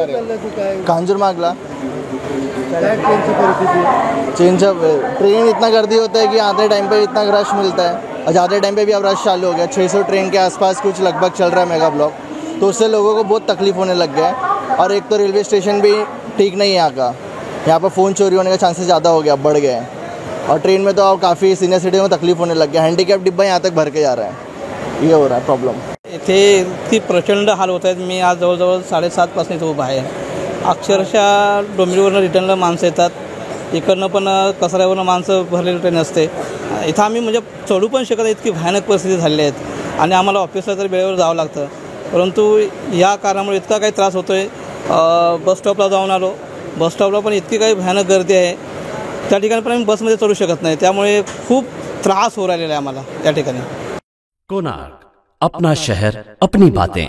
जा रहे? कांजूरमार्गला change train इतना गर्दी होता है कि आधे टाइम पे इतना रश मिलता है और ज़्यादा टाइम पे भी अब रश चालू हो गया। 600 ट्रेन के आसपास कुछ लगभग चल रहा है मेगा ब्लॉक, तो उससे लोगों को बहुत तकलीफ होने लग गया है। और एक तो रेलवे स्टेशन भी ठीक नहीं है यहाँ पर फ़ोन चोरी होने का चांसेस ज़्यादा हो गया, बढ़ गए हैं। और ट्रेन में तो अब काफ़ी सीनियर सिटीजन को तकलीफ होने लग गया, हैंडीकैप डिब्बा यहाँ तक भर के जा रहा है, ये हो रहा है प्रॉब्लम। इथे इतकी प्रचंड हाल होत आहेत। मी आज जवळजवळ 7:30 इथं उभा आहे। अक्षरशः डोंबिवलीवरनं रिटर्नला माणसं येतात, इकडनं पण कसाऱ्यावरनं माणसं भरलेली ट्रेन असते। इथं आम्ही म्हणजे चढू पण शकत, इतकी भयानक परिस्थिती झाली आहेत आणि आम्हाला ऑफिसला तर वेळेवर जावं लागतं। परंतु या कारणामुळे इतका काही त्रास होतो आहे। बस स्टॉपला जाऊन आलो, बस स्टॉपला पण इतकी काही भयानक गर्दी आहे, त्या ठिकाणी पण आम्ही बसमध्ये चढू शकत नाही। त्यामुळे खूप त्रास हो राहिलेला आहे आम्हाला त्या ठिकाणी। कोणार्क, अपना शहर अपनी बातें।